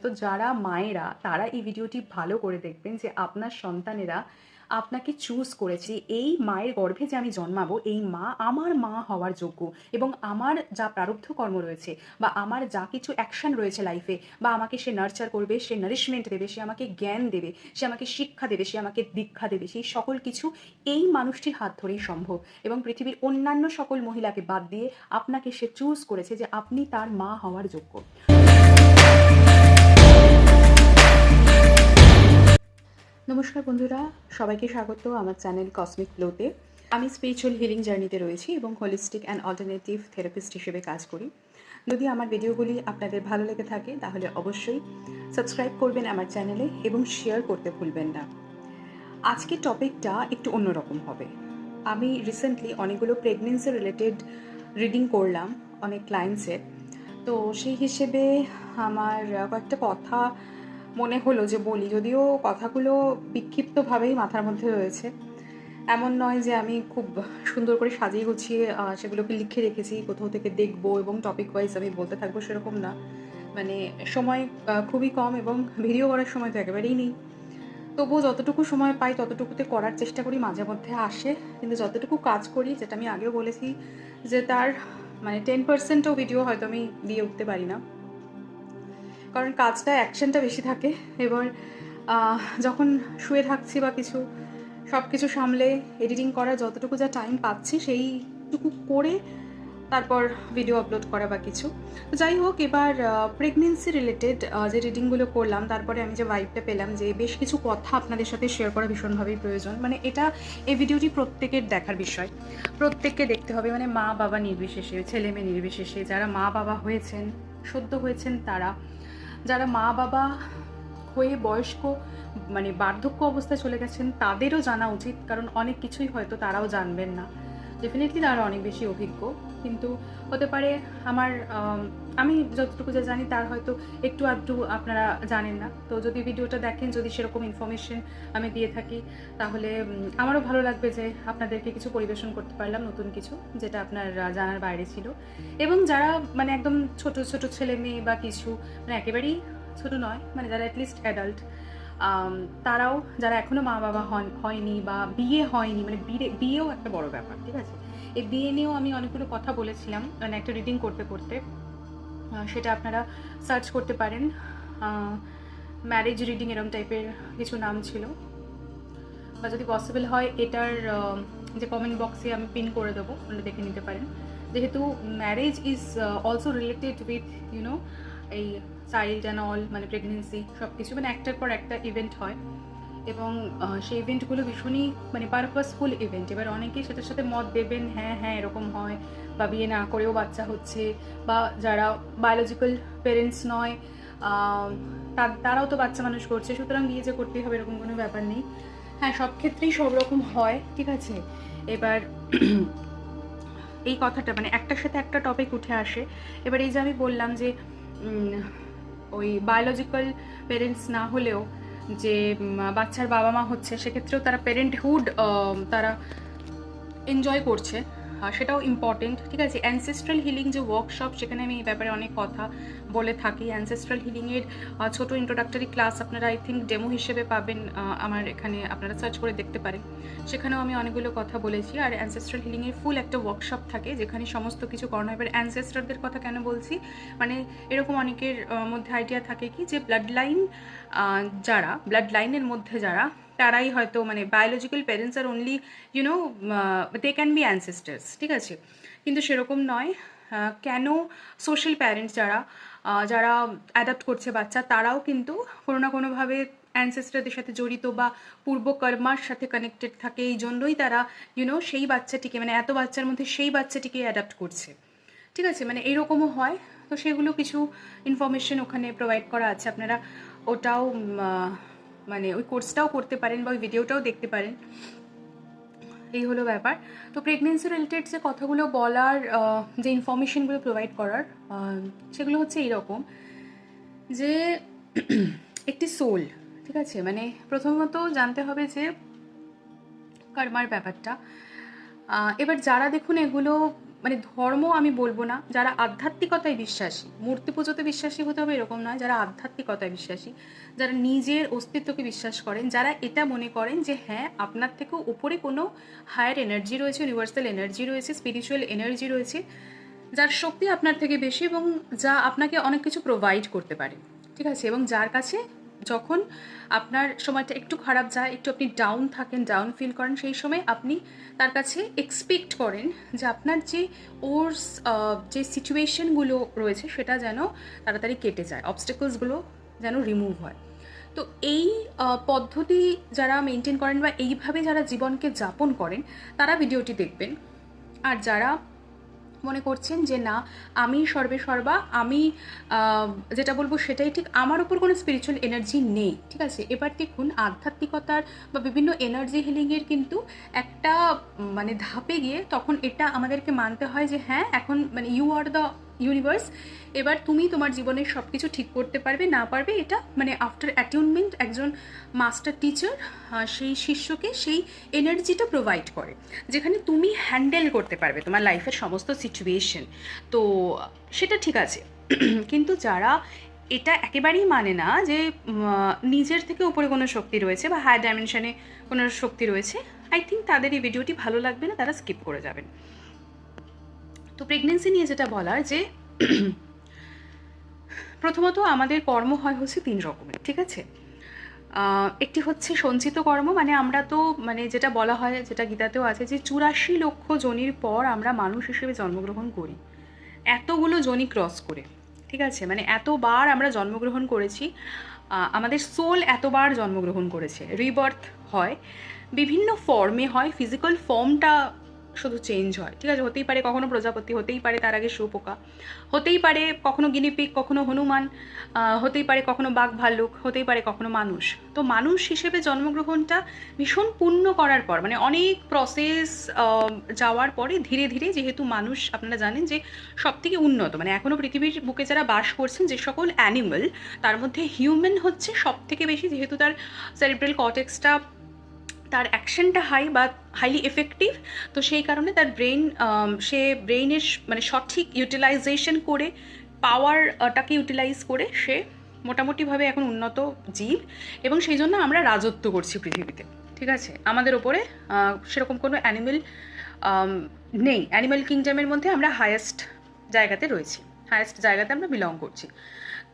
তো যারা মায়েরা তারা এই ভিডিওটি ভালো করে দেখবেন যে আপনার সন্তানেরা আপনাকে চুজ করেছে। এই মায়ের গর্ভে যে আমি জন্মাবো, এই মা আমার মা হওয়ার যোগ্য, এবং আমার যা প্রারব্ধ কর্ম রয়েছে বা আমার যা কিছু অ্যাকশন রয়েছে লাইফে, বা আমাকে সে নার্চার করবে, সে নারিশমেন্ট দেবে, সে আমাকে জ্ঞান দেবে, সে আমাকে শিক্ষা দেবে, সে আমাকে দীক্ষা দেবে, সেই সকল কিছু এই মানুষটির হাত ধরেই সম্ভব। এবং পৃথিবীর অন্যান্য সকল মহিলাকে বাদ দিয়ে আপনাকে সে চুজ করেছে যে আপনি তার মা হওয়ার যোগ্য। নমস্কার বন্ধুরা, সবাইকে স্বাগত আমার চ্যানেল কসমিক ফ্লোতে। আমি স্পিরিচুয়াল হিলিং জার্নিতে রয়েছি এবং হোলিস্টিক অ্যান্ড অল্টারনেটিভ থেরাপিস্ট হিসেবে কাজ করি। যদি আমার ভিডিওগুলি আপনাদের ভালো লেগে থাকে তাহলে অবশ্যই সাবস্ক্রাইব করবেন আমার চ্যানেলে এবং শেয়ার করতে ভুলবেন না। আজকের টপিকটা একটু অন্যরকম হবে। আমি রিসেন্টলি অনেকগুলো প্রেগনেন্সি রিলেটেড রিডিং করলাম অনেক ক্লায়েন্টসের। তো সেই হিসেবে আমার কয়েকটা কথা মনে হলো যে বলি, যদিও কথাগুলো বিক্ষিপ্তভাবেই মাথার মধ্যে রয়েছে। এমন নয় যে আমি খুব সুন্দর করে সাজিয়ে গুছিয়ে সেগুলোকে লিখে রেখেছি, কোথাও থেকে দেখবো এবং টপিক ওয়াইজ আমি বলতে থাকবো, সেরকম না। মানে সময় খুবই কম এবং ভিডিও করার সময় তো একেবারেই নেই। তবুও যতটুকু সময় পাই ততটুকুতে করার চেষ্টা করি, মাঝে মধ্যে আসে। কিন্তু যতটুকু কাজ করি, যেটা আমি আগেও বলেছি, যে তার 10%ও ভিডিও হয়তো আমি দিয়ে উঠতে পারি না, কারণ কাজটা অ্যাকশনটা বেশি থাকে। এবার যখন শুয়ে থাকছি বা কিছু, সব কিছু সামলে এডিটিং করা যতটুকু যা টাইম পাচ্ছি সেইটুকু করে তারপর ভিডিও আপলোড করা বা কিছু। তো যাই হোক, এবার প্রেগনেন্সি রিলেটেড যে রিডিংগুলো করলাম, তারপরে আমি যে ভাইবটা পেলাম যে বেশ কিছু কথা আপনাদের সাথে শেয়ার করা ভীষণভাবেই প্রয়োজন। এই ভিডিওটি প্রত্যেকের দেখার বিষয়, প্রত্যেককে দেখতে হবে, মা বাবা নির্বিশেষে, ছেলে মেয়ে নির্বিশেষে, যারা মা বাবা হয়েছেন, সদ্য হয়েছেন তারা, যারা মা বাবা হয়ে বয়স্ক বার্ধক্য অবস্থায় চলে গেছেন, তাদেরও জানা উচিত, কারণ অনেক কিছুই হয়তো তারাও জানবেন না। ডেফিনেটলি তারা অনেক বেশি অভিজ্ঞ, কিন্তু হতে পারে আমি যতটুকু যা জানি তার হয়তো একটু আধটু আপনারা জানেন না। তো যদি ভিডিওটা দেখেন, যদি সেরকম ইনফরমেশন আমি দিয়ে থাকি, তাহলে আমারও ভালো লাগবে যে আপনাদেরকে কিছু পরিবেশন করতে পারলাম, নতুন কিছু, যেটা আপনার জানার বাইরে ছিল। এবং যারা একদম ছোট ছোট ছেলে মেয়ে বা কিছু, একেবারেই ছোট নয়, যারা অ্যাটলিস্ট অ্যাডাল্ট, তারাও, যারা এখনও মা বাবা হয়নি বা বিয়ে হয়নি, বিয়েও একটা বড় ব্যাপার, ঠিক আছে। এই বিয়ে নিয়েও আমি অনেকগুলো কথা বলেছিলাম একটা রিডিং করতে করতে। সেটা আপনারা সার্চ করতে পারেন, ম্যারেজ রিডিং এরম টাইপের কিছু নাম ছিল। বা যদি পসিবল হয় এটার যে কমেন্ট বক্সে আমি পিন করে দেবো, আপনারা দেখে নিতে পারেন। যেহেতু marriage is also related with এই চাইল্ড অ্যান্ড অল, প্রেগনেন্সি, সব কিছু, একটার পর একটা ইভেন্ট হয়, এবং সেই ইভেন্টগুলো ভীষণই পারপাসফুল ইভেন্ট। এবার অনেকেই সেটার সাথে মত দেবেন, হ্যাঁ হ্যাঁ এরকম হয়, বা বিয়ে না করেও বাচ্চা হচ্ছে, বা যারা বায়োলজিক্যাল পেরেন্টস নয় তারাও তো বাচ্চা মানুষ করছে, সুতরাং বিয়ে যে করতেই হবে এরকম কোনো ব্যাপার নেই। হ্যাঁ, সব ক্ষেত্রেই সব রকম হয়, ঠিক আছে। এবার এই কথাটা একটার সাথে একটা টপিক উঠে আসে। এবার এই যে আমি বললাম যে ওই বায়োলজিক্যাল পেরেন্টস না হলেও যে বাচ্চার বাবা মা হচ্ছে, সেক্ষেত্রেও তারা প্যারেন্টহুড তারা এনজয় করছে, সেটাও ইম্পর্টেন্ট, ঠিক আছে। অ্যানসেস্ট্রাল হিলিং যে ওয়ার্কশপ, সেখানে আমি এই ব্যাপারে অনেক কথা বলে থাকি। অ্যানসেস্ট্রাল হিলিংয়ের ছোটো ইন্ট্রোডাক্টরি ক্লাস আপনারা আই থিঙ্ক ডেমো হিসেবে পাবেন, আমার এখানে আপনারা সার্চ করে দেখতে পারেন, সেখানেও আমি অনেকগুলো কথা বলেছি। আর অ্যানসেস্ট্রাল হিলিংয়ের ফুল একটা ওয়ার্কশপ থাকে, যেখানে সমস্ত কিছু করানো হয়। এবার অ্যানসেস্টরদের কথা কেন বলছি, এরকম অনেকের মধ্যে আইডিয়া থাকে কি, যে ব্লাড লাইনের মধ্যে যারা, তারাই হয়তো বায়োলজিক্যাল প্যারেন্টস আর only they can be ancestors, ঠিক আছে। কিন্তু সেরকম নয়। কেন সোশ্যাল প্যারেন্টস যারা অ্যাডাপ্ট করছে বাচ্চা, তারাও কিন্তু কোনো না কোনোভাবে অ্যানসেস্টারদের সাথে জড়িত বা পূর্বকর্মার সাথে কানেক্টেড থাকে। এই জন্যই তারা সেই বাচ্চাটিকে, এত বাচ্চার মধ্যে সেই বাচ্চাটিকে অ্যাডাপ্ট করছে, ঠিক আছে। এইরকমও হয়। তো সেগুলো কিছু ইনফরমেশন ওখানে প্রোভাইড করা আছে, আপনারা ওটাও ওই কোর্সটাও করতে পারেন বা ওই ভিডিওটাও দেখতে পারেন। এই হলো ব্যাপার। তো প্রেগনেন্সি রিলেটেড যে কথাগুলো বলার, যে ইনফরমেশনগুলো প্রোভাইড করার, সেগুলো হচ্ছে এইরকম যে একটি সোল, ঠিক আছে। প্রথমত জানতে হবে যে কর্মার ব্যাপারটা। এবার যারা দেখুন এগুলো মানে ধর্ম আমি বলবো না, যারা আধ্যাত্মিকতায় বিশ্বাসী, মূর্তি পুজোতে বিশ্বাসী হতে হবে এরকম নয়, যারা আধ্যাত্মিকতায় বিশ্বাসী, যারা নিজের অস্তিত্বকে বিশ্বাস করেন, যারা এটা মনে করেন যে হ্যাঁ আপনার থেকেও উপরে কোনো হায়ার এনার্জি রয়েছে, ইউনিভার্সাল এনার্জি রয়েছে, স্পিরিচুয়াল এনার্জি রয়েছে, যার শক্তি আপনার থেকে বেশি এবং যা আপনাকে অনেক কিছু প্রোভাইড করতে পারে, ঠিক আছে, এবং যার কাছে যখন আপনার সময়টা একটু খারাপ যায়, একটু আপনি ডাউন থাকেন, ডাউন ফিল করেন, সেই সময় আপনি তার কাছে এক্সপেক্ট করেন যে আপনার যে ওর যে সিচুয়েশনগুলো রয়েছে সেটা যেন তাড়াতাড়ি কেটে যায়, অবস্টেকলসগুলো যেন রিমুভ হয়। তো এই পদ্ধতি যারা মেনটেন করেন বা এইভাবে যারা জীবনকে যাপন করেন তারা ভিডিওটি দেখবেন। আর যারা মনে করছেন যে না আমি সর্বে সর্বা, আমি যেটা বলবো সেটাই ঠিক, আমার উপর কোনো স্পিরিচুয়াল এনার্জি নেই, ঠিক আছে, এবার দেখুন আধ্যাত্মিকতার বা বিভিন্ন এনার্জি হিলিংয়ের কিন্তু একটা মানে ধাপে গিয়ে তখন এটা আমাদেরকে মানতে হয় যে হ্যাঁ এখন মানে ইউ আর দ্য ইউনিভার্স, এবার তুমি তোমার জীবনের সব কিছু ঠিক করতে পারবে না পারবে এটা মানে আফটার অ্যাটিউনমেন্ট একজন মাস্টার টিচার সেই শিষ্যকে সেই এনার্জিটা প্রোভাইড করে যেখানে তুমি হ্যান্ডেল করতে পারবে তোমার লাইফের সমস্ত সিচুয়েশন। তো সেটা ঠিক আছে কিন্তু যারা এটা একেবারেই মানে না যে নিজের থেকে উপরে কোনো শক্তি রয়েছে বা হায়ার ডাইমেনশনে কোনো শক্তি রয়েছে, আই থিঙ্ক তাদের এই ভিডিওটি ভালো লাগবে না, তারা স্কিপ করে যাবেন। তো প্রেগনেন্সি নিয়ে যেটা বলার যে প্রথমত আমাদের কর্ম হয় হচ্ছে 3 রকমের, ঠিক আছে। একটি হচ্ছে সঞ্চিত কর্ম, মানে আমরা তো মানে যেটা বলা হয়, যেটা গীতাতেও আছে যে 84 লক্ষ যোনির পর আমরা মানুষ হিসেবে জন্মগ্রহণ করি, এতগুলো যোনি ক্রস করে, ঠিক আছে, মানে এতবার আমরা জন্মগ্রহণ করেছি, আমাদের সোল এতবার জন্মগ্রহণ করেছে, রিবার্থ হয়, বিভিন্ন ফর্মে হয়, ফিজিক্যাল ফর্মটা শুধু চেঞ্জ হয়, ঠিক আছে, হতেই পারে কখনো প্রজাপতি, হতেই পারে তার আগে শুঁয়োপোকা, হতেই পারে কখনো গিনিপিগ, কখনো হনুমান, হতেই পারে কখনো বাঘ ভাল্লুক, হতেই পারে কখনো মানুষ। তো মানুষ হিসেবে জন্মগ্রহণটা ভীষণ পূর্ণ করার পর মানে অনেক প্রসেস যাওয়ার পরে ধীরে ধীরে, যেহেতু মানুষ আপনারা জানেন যে সব থেকে উন্নত, মানে এখনও পৃথিবীর বুকে যারা বাস করছেন যে সকল অ্যানিমাল, তার মধ্যে হিউম্যান হচ্ছে সব থেকে বেশি, যেহেতু তার সেরিব্রাল কর্টেক্সটা, তার অ্যাকশনটা হাই বা হাইলি এফেক্টিভ, তো সেই কারণে তার ব্রেন, সে ব্রেইনের মানে সঠিক ইউটিলাইজেশন করে, পাওয়ারটাকে ইউটিলাইজ করে সে মোটামুটিভাবে এখন উন্নত জীব, এবং সেই জন্য আমরা রাজত্ব করছি পৃথিবীতে, ঠিক আছে, আমাদের ওপরে সেরকম কোনো অ্যানিমেল নেই, অ্যানিমেল কিংডমের মধ্যে আমরা হায়েস্ট জায়গাতে রয়েছি, হায়েস্ট জায়গাতে আমরা বিলং করছি।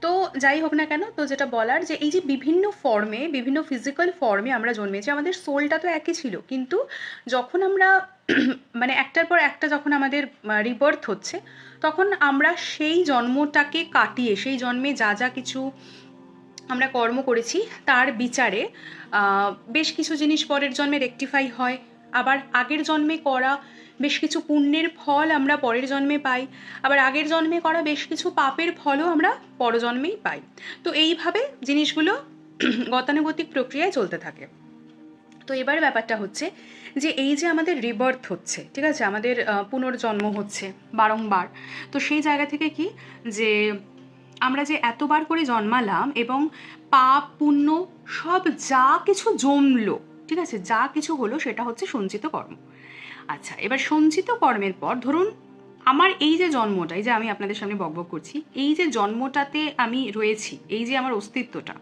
তো যাই হোক না কেন, তো যেটা বলার যে এই যে বিভিন্ন ফর্মে, বিভিন্ন ফিজিক্যাল ফর্মে আমরা জন্মেছি, আমাদের সোলটা তো একই ছিল, কিন্তু যখন আমরা মানে একটার পর একটা যখন আমাদের রিবার্থ হচ্ছে, তখন আমরা সেই জন্মটাকে কাটিয়ে, সেই জন্মে যা যা কিছু আমরা কর্ম করেছি তার বিচারে বেশ কিছু জিনিস পরের জন্মে রেকটিফাই হয়, আবার আগের জন্মে করা বেশ কিছু পুণ্যের ফল আমরা পরের জন্মে পাই, আবার আগের জন্মে করা বেশ কিছু পাপের ফলও আমরা পরজন্মেই পাই। তো এইভাবে জিনিসগুলো গতানুগতিক প্রক্রিয়ায় চলতে থাকে। তো এবার ব্যাপারটা হচ্ছে যে এই যে আমাদের রিবার্থ হচ্ছে, ঠিক আছে, আমাদের পুনর্জন্ম হচ্ছে বারংবার, তো সেই জায়গা থেকে কি যে আমরা যে এতবার করে জন্মালাম এবং পাপ পুণ্য সব যা কিছু জমলো, ঠিক আছে, যা কিছু হলো সেটা হচ্ছে সঞ্চিত কর্ম। আচ্ছা, এবার সঞ্চিত কর্মের পর ধরুন আমার এই যে জন্মটা, এই যে আমি আপনাদের সামনে বকবক করছি, এই যে জন্মটাতে আমি রয়েছি, এই যে আমার অস্তিত্বটা,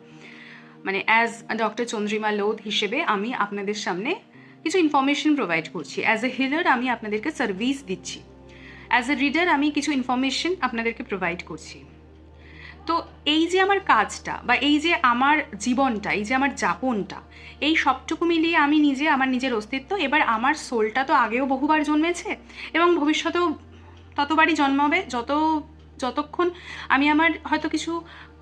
মানে অ্যাজ ডক্টর চন্দ্রিমা লোধ হিসেবে আমি আপনাদের সামনে কিছু ইনফরমেশন প্রোভাইড করছি, অ্যাজ এ হিলার আমি আপনাদেরকে সার্ভিস দিচ্ছি, অ্যাজ এ রিডার আমি কিছু ইনফরমেশন আপনাদেরকে প্রোভাইড করছি। তো এই যে আমার কাজটা বা এই যে আমার জীবনটা, এই যে আমার যাপনটা, এই সবটুকু মিলিয়ে আমি নিজে, আমার নিজের অস্তিত্ব, এবার আমার সোলটা তো আগেও বহুবার জন্মেছে এবং ভবিষ্যতেও ততবারই জন্মাবে যতক্ষণ আমি আমার হয়তো কিছু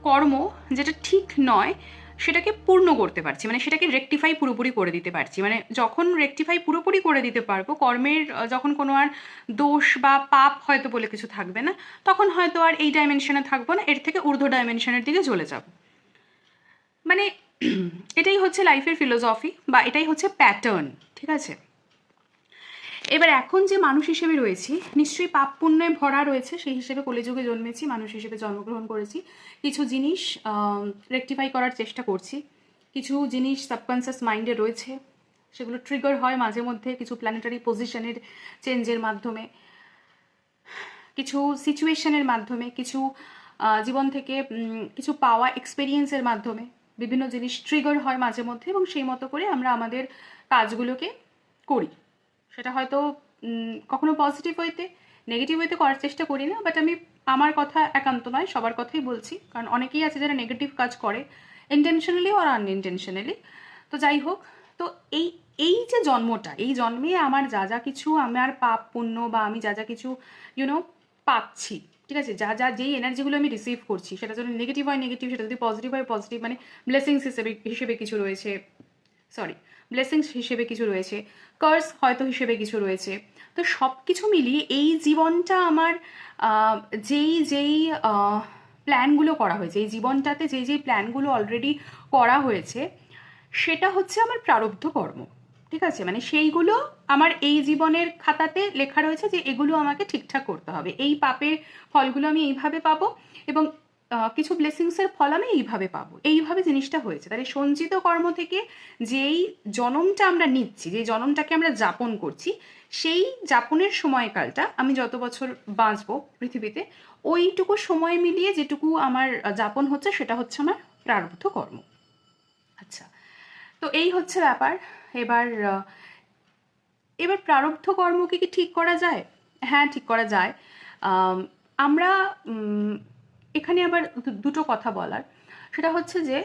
কর্ম যেটা ঠিক নয় সেটাকে পূর্ণ করতে পারছি, মানে সেটাকে রেকটিফাই পুরোপুরি করে দিতে পারছি, মানে যখন রেকটিফাই পুরোপুরি করে দিতে পারবো কর্মের, যখন কোনো আর দোষ বা পাপ হয়তো বলে কিছু থাকবে না, তখন হয়তো আর এই ডাইমেনশনে থাকবো না, এর থেকে ঊর্ধ্ব ডাইমেনশনের দিকে চলে যাব। মানে এটাই হচ্ছে লাইফের ফিলোসফি বা এটাই হচ্ছে প্যাটার্ন, ঠিক আছে। এবার এখন যে মানুষ হিসেবে রয়েছি, নিশ্চয়ই পাপ পুণ্যে ভরা রয়েছে, সেই হিসেবে কলিযুগে জন্মেছি, মানুষ হিসেবে জন্মগ্রহণ করেছি, কিছু জিনিস রেকটিফাই করার চেষ্টা করছি, কিছু জিনিস সাবকনসিয়াস মাইন্ডে রয়েছে, সেগুলো ট্রিগার হয় মাঝে মধ্যে কিছু প্ল্যানেটারি পজিশনের চেঞ্জের মাধ্যমে। কিছু সিচুয়েশনের মাধ্যমে, কিছু জীবন থেকে কিছু পাওয়া এক্সপেরিয়েন্সের মাধ্যমে বিভিন্ন জিনিস ট্রিগার হয় মাঝে মধ্যে, এবং সেই মতো করে আমরা আমাদের কাজগুলোকে করি। সেটা হয়তো কখনো পজিটিভ ওয়েতে, নেগেটিভ ওয়েতে করার চেষ্টা করি না, বাট আমি আমার কথা একান্ত নয়, সবার কথাই বলছি, কারণ অনেকেই আছে যারা নেগেটিভ কাজ করে ইন্টেনশনালি আর আনইন্টেনশনালি। তো যাই হোক, তো এই এই যে জন্মটা, এই জন্মে আমার যা যা কিছু আমার পাপ পুণ্য বা আমি যা যা কিছু পাচ্ছি, ঠিক আছে, যা যা যেই এনার্জিগুলো আমি রিসিভ করছি, সেটা যদি নেগেটিভ হয় নেগেটিভ, সেটা যদি পজিটিভ হয় পজিটিভ, মানে ব্লেসিংস হিসেবে কিছু রয়েছে, ব্লেসিংস হিসেবে কিছু রয়েছে, কার্স হয়তো হিসেবে কিছু রয়েছে। তো সব কিছু মিলিয়ে এই জীবনটা আমার যেই প্ল্যানগুলো করা হয়েছে, এই জীবনটাতে যেই প্ল্যানগুলো অলরেডি করা হয়েছে, সেটা হচ্ছে আমার প্রারব্ধ কর্ম, ঠিক আছে। মানে সেইগুলো আমার এই জীবনের খাতাতে লেখা রয়েছে যে এগুলো আমাকে ঠিকঠাক করতে হবে, এই পাপের ফলগুলো আমি এইভাবে পাবো, এবং কিছু ব্লেসিংসের ফল আমি এইভাবে পাবো, এইভাবে জিনিসটা হয়েছে। তাহলে সঞ্চিত কর্ম থেকে যেই জনমটা আমরা নিচ্ছি, যেই জনমটাকে আমরা যাপন করছি, সেই যাপনের সময়কালটা আমি যত বছর বাঁচবো পৃথিবীতে, ওইটুকু সময় মিলিয়ে যেটুকু আমার যাপন হচ্ছে সেটা হচ্ছে আমার প্রারব্ধ কর্ম। আচ্ছা, তো এই হচ্ছে ব্যাপার। এবার প্রারব্ধ কর্মকে কি ঠিক করা যায়? হ্যাঁ, ঠিক করা যায়। আমরা এখানে আবার দুটো কথা বলার, সেটা হচ্ছে যে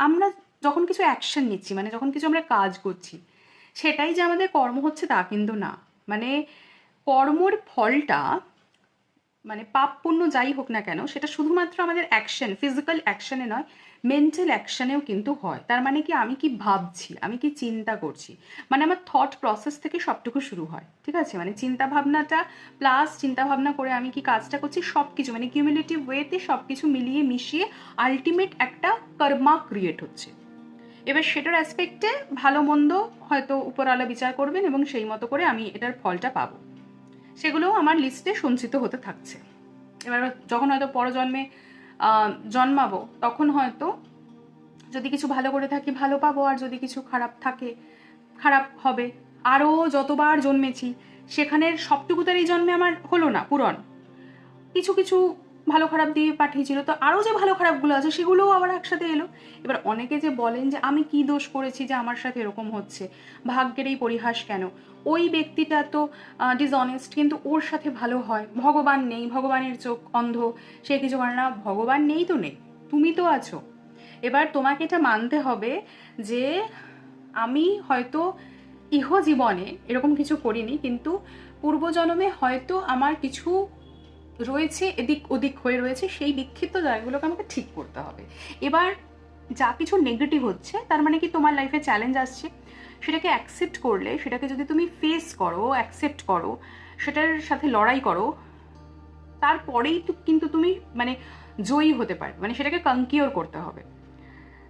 আমরা যখন কিছু অ্যাকশন নিচ্ছি, মানে যখন কিছু আমরা কাজ করছি, সেটাই যে আমাদের কর্ম হচ্ছে তা কিন্তু না। মানে কর্মর ফলটা, মানে পাপ পুণ্য যাই হোক না কেন, সেটা শুধুমাত্র আমাদের অ্যাকশন, ফিজিক্যাল অ্যাকশনে নয়, মেন্টাল অ্যাকশনেও কিন্তু হয়। তার মানে কি, আমি কি ভাবছি, আমি কি চিন্তা করছি, মানে আমার থট প্রসেস থেকে সবটুকু শুরু হয়, ঠিক আছে। মানে চিন্তা ভাবনাটা প্লাস চিন্তা ভাবনা করে আমি কি কাজটা করছি, সব কিছু মানে কিউমুলেটিভ ওয়েতে সব কিছু মিলিয়ে মিশিয়ে আলটিমেট একটা কর্মা ক্রিয়েট হচ্ছে। এবার সেটার অ্যাসপেক্টে ভালো মন্দ হয়তো উপরওয়ালা বিচার করবেন, এবং সেই মতো করে আমি এটার ফলটা পাবো, সেগুলোও আমার লিস্টে সঞ্চিত হতে থাকছে। এবার যখন হয়তো পরজন্মে জন্মাবো, তখন হয়তো যদি কিছু ভালো করে থাকি ভালো পাবো, আর যদি কিছু খারাপ থাকে খারাপ হবে। আরও যতবার জন্মেছি সেখানের সবটুকু তার এই জন্মে আমার হলো না পূরণ, কিছু কিছু ভালো খারাপ দিয়ে পাঠিয়েছিল, তো আরও যে ভালো খারাপগুলো আছে সেগুলোও আবার একসাথে এলো। এবার অনেকে যে বলেন যে আমি কি দোষ করেছি যে আমার সাথে এরকম হচ্ছে, ভাগ্যের এই পরিহাস কেন, ওই ব্যক্তিটা তো ডিসঅনেস্ট, কিন্তু ওর সাথে ভালো হয়, ভগবান নেই, ভগবানের চোখ অন্ধ, সে কিছু করে না। ভগবান নেই তো নেই, তুমি তো আছো। এবার তোমাকে এটা মানতে হবে যে আমি হয়তো ইহজীবনে এরকম কিছু করিনি, কিন্তু পূর্বজন্মে হয়তো আমার কিছু রয়েছে, এদিক ওদিক হয়ে রয়েছে, সেই বিক্ষিপ্ত জায়গাগুলোকে আমাকে ঠিক করতে হবে। এবার যা কিছু নেগেটিভ হচ্ছে, তার মানে কি তোমার লাইফে চ্যালেঞ্জ আসছে, সেটাকে অ্যাকসেপ্ট করলে, সেটাকে যদি তুমি ফেস করো, অ্যাকসেপ্ট করো, সেটার সাথে লড়াই করো, তারপরেই তো কিন্তু তুমি মানে জয়ী হতে পারবে, মানে সেটাকে কনকিওর করতে হবে।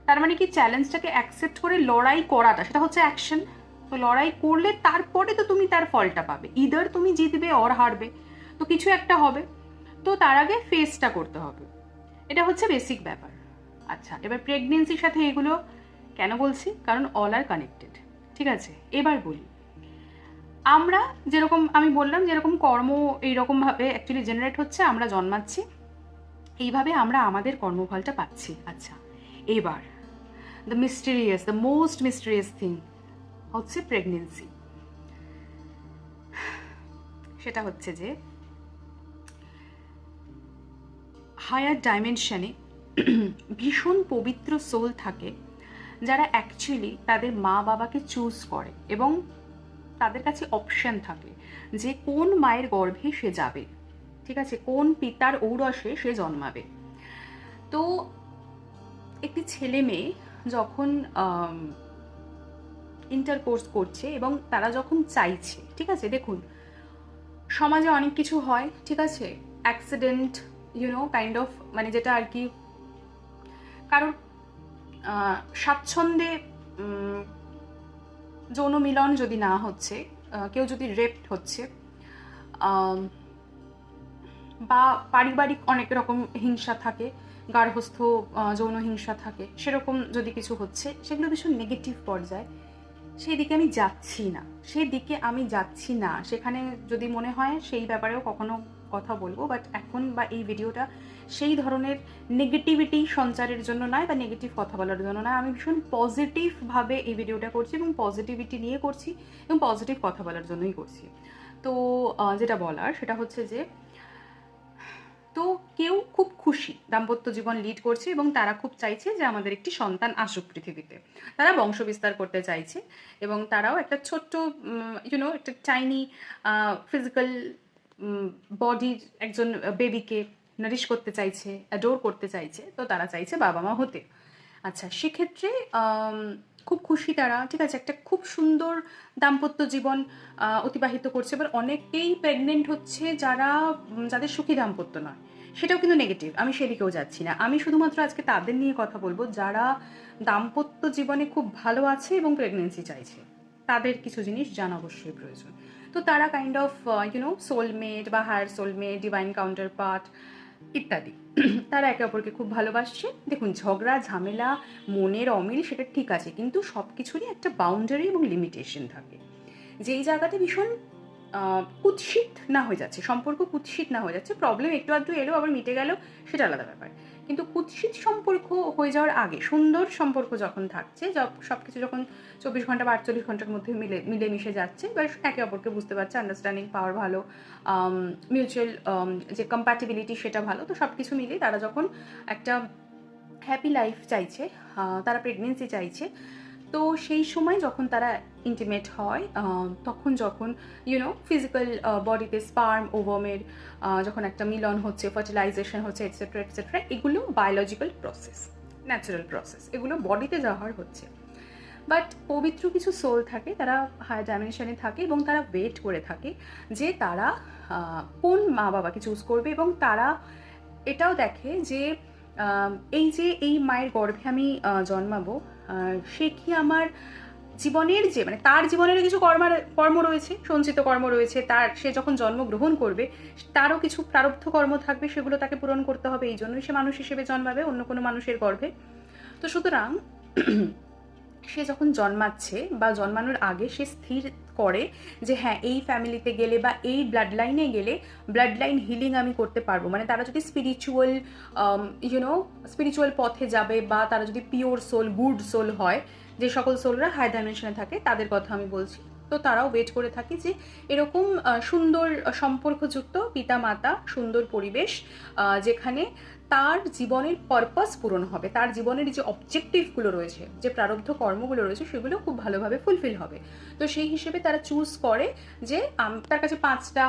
তার মানে কি, চ্যালেঞ্জটাকে অ্যাকসেপ্ট করে লড়াই করাটা, সেটা হচ্ছে অ্যাকশন। তো লড়াই করলে তারপরে তো তুমি তার ফলটা পাবে, ইদার তুমি জিতবে অর হারবে, তো কিছু একটা হবে। তো তার আগে ফেসটা করতে হবে, এটা হচ্ছে বেসিক ব্যাপার। আচ্ছা, এবার প্রেগনেন্সির সাথে এগুলো কেন বলছি, কারণ অল আর কানেক্টেড, ঠিক আছে। এবার বলি, আমরা যেরকম আমি বললাম, যেরকম কর্ম এইরকমভাবে অ্যাকচুয়ালি জেনারেট হচ্ছে, আমরা জন্মাচ্ছি, এইভাবে আমরা আমাদের কর্মফলটা পাচ্ছি। আচ্ছা, এবার দ্য মোস্ট মিস্টেরিয়াস থিং হচ্ছে প্রেগনেন্সি। সেটা হচ্ছে যে হায়ার ডাইমেনশনে ভীষণ পবিত্র সোল থাকে, যারা অ্যাকচুয়ালি তাদের মা বাবাকে চুজ করে, এবং তাদের কাছে অপশন থাকে যে কোন মায়ের গর্ভে সে যাবে, ঠিক আছে, কোন পিতার ঔরসে সে জন্মাবে। তো একটি ছেলে মেয়ে যখন ইন্টারকোর্স করছে এবং তারা যখন চাইছে, ঠিক আছে, দেখুন সমাজে অনেক কিছু হয়, ঠিক আছে, অ্যাক্সিডেন্ট, কাইন্ড অফ, মানে যেটা আর কি কারোর স্বাচ্ছন্দ্যে যৌন মিলন যদি না হচ্ছে, কেউ যদি রেপড হচ্ছে, বা পারিবারিক অনেক রকম হিংসা থাকে, গার্হস্থ্য যৌন হিংসা থাকে, সেরকম যদি কিছু হচ্ছে, সেগুলো ভীষণ নেগেটিভ পর্যায়ে। সেদিকে আমি যাচ্ছি না, সেদিকে আমি যাচ্ছি না। সেখানে যদি মনে হয় সেই ব্যাপারেও কখনো কথা বলবো, বাট এখন বা এই ভিডিওটা সেই ধরনের নেগেটিভিটি সঞ্চারের জন্য নয় বা নেগেটিভ কথা বলার জন্য নয়। আমি ভীষণ পজিটিভভাবে এই ভিডিওটা করছি এবং পজিটিভিটি নিয়ে করছি এবং পজিটিভ কথা বলার জন্যই করছি। তো যেটা বলার সেটা হচ্ছে যে, তো কেউ খুব খুশি দাম্পত্য জীবন লিড করছে এবং তারা খুব চাইছে যে আমাদের একটি সন্তান আসুক পৃথিবীতে। তারা বংশ বিস্তার করতে চাইছে এবং তারাও একটা ছোট্ট একটা টাইনি ফিজিক্যাল বডির একজন বেবিকে নারিশ করতে চাইছে, অ্যাডোর করতে চাইছে। তো তারা চাইছে বাবা মা হতে। আচ্ছা, সেক্ষেত্রে খুব খুশি তারা, ঠিক আছে, একটা খুব সুন্দর দাম্পত্য জীবন অতিবাহিত করছে। এবার অনেকেই প্রেগনেন্ট হচ্ছে যাদের সুখী দাম্পত্য নয়, সেটাও কিন্তু নেগেটিভ। আমি সেদিকেও যাচ্ছি না। আমি শুধুমাত্র আজকে তাদের নিয়ে কথা বলবো যারা দাম্পত্য জীবনে খুব ভালো আছে এবং প্রেগনেন্সি চাইছে। তাদের কিছু জিনিস জানা অবশ্যই প্রয়োজন। তো তারা কাইন্ড অফ সোলমেট বা higher soulmate, divine counterpart ইত্যাদি। তারা একে অপরকে খুব ভালোবাসছে। দেখুন, ঝগড়া ঝামেলা, মনের অমিল সেটা ঠিক আছে, কিন্তু সব কিছুরই একটা বাউন্ডারি এবং লিমিটেশন থাকে। যেই জায়গাতে ভীষণ কুৎসিত না হয়ে যাচ্ছে, সম্পর্ক কুৎসিত না হয়ে যাচ্ছে, প্রবলেম একটু আধটু এলেও আবার মিটে গেলেও সেটা আলাদা ব্যাপার। কিন্তু কুৎসিত সম্পর্ক হয়ে যাওয়ার আগে সুন্দর সম্পর্ক যখন থাকছে, সব কিছু যখন 24 ঘন্টা বা 48 ঘন্টার মধ্যে মিলেমিশে যাচ্ছে, বা একে অপরকে বুঝতে পারছে, আন্ডারস্ট্যান্ডিং পাওয়ার ভালো, মিউচুয়াল যে কম্প্যাটিবিলিটি সেটা ভালো, তো সব কিছু মিলিয়ে তারা যখন একটা হ্যাপি লাইফ চাইছে, তারা প্রেগনেন্সি চাইছে, তো সেই সময় যখন তারা ইন্টিমেট হয়, তখন যখন ফিজিক্যাল বডিতে স্পার্ম ওভামের যখন একটা মিলন হচ্ছে, ফার্টিলাইজেশন হচ্ছে, এটসেট্রা এটসেট্রা, এগুলো বায়োলজিক্যাল প্রসেস, ন্যাচারাল প্রসেস, এগুলো বডিতে যাওয়ার হচ্ছে। বাট পবিত্র কিছু সোল থাকে, তারা হায়ার ডাইমেনশনে থাকে এবং তারা ওয়েট করে থাকে যে তারা কোন মা বাবাকে চুজ করবে, এবং তারা এটাও দেখে যে এই মায়ের গর্ভে আমি জন্মাবো, সে কি আমার জীবনের মানে তার জীবনেরও কিছু কর্ম রয়েছে, সঞ্চিত কর্ম রয়েছে, সে যখন জন্মগ্রহণ করবে তারও কিছু প্রারব্ধ কর্ম থাকবে, সেগুলো তাকে পূরণ করতে হবে। এই জন্যই সে মানুষ হিসেবে জন্মাবে অন্য কোনো মানুষের গর্ভে। তো সুতরাং সে যখন জন্মাচ্ছে বা জন্মানোর আগে সে স্থির করে যে হ্যাঁ, এই ফ্যামিলিতে গেলে বা এই ব্লাড লাইনে গেলে ব্লাড লাইন হিলিং আমি করতে পারবো। মানে তারা যদি স্পিরিচুয়াল পথে যাবে, বা তারা যদি পিওর সোল, গুড সোল হয়, যে সকল সোলরা হাই ডাইমেনশনে থাকে তাদের কথা আমি বলছি, তো তারাও ওয়েট করে থাকে যে এরকম সুন্দর সম্পর্কযুক্ত পিতা মাতা, সুন্দর পরিবেশ, যেখানে তার জীবনের পারপাস পূরণ হবে, তার জীবনের যে অবজেক্টিভগুলো রয়েছে, যে প্রারব্ধ কর্মগুলো রয়েছে, সেগুলো খুব ভালোভাবে ফুলফিল হবে। তো সেই হিসেবে তারা চুজ করে যে তার কাছে 5টা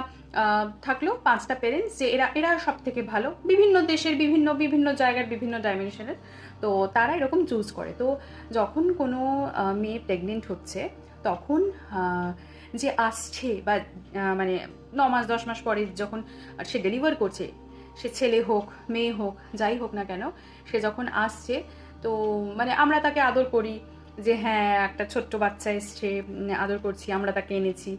থাকলো, 5টা পেরেন্টস, যে এরা সব থেকে ভালো, বিভিন্ন দেশের বিভিন্ন জায়গার বিভিন্ন ডাইমেনশনের। তো তারা এরকম চুজ করে। তো যখন কোনো মেয়ে প্রেগনেন্ট হচ্ছে, তখন যে আসছে বা মানে 9 মাস 10 মাস পরে যখন সে ডেলিভার করছে, সে ছেলে হোক মেয়ে হোক যাই হোক না কেন, সে যখন আসছে, তো মানে আমরা তাকে আদর করি যে হ্যাঁ, একটা ছোট্ট বাচ্চা এসছে, আদর করছি, আমরা তাকে এনেছি।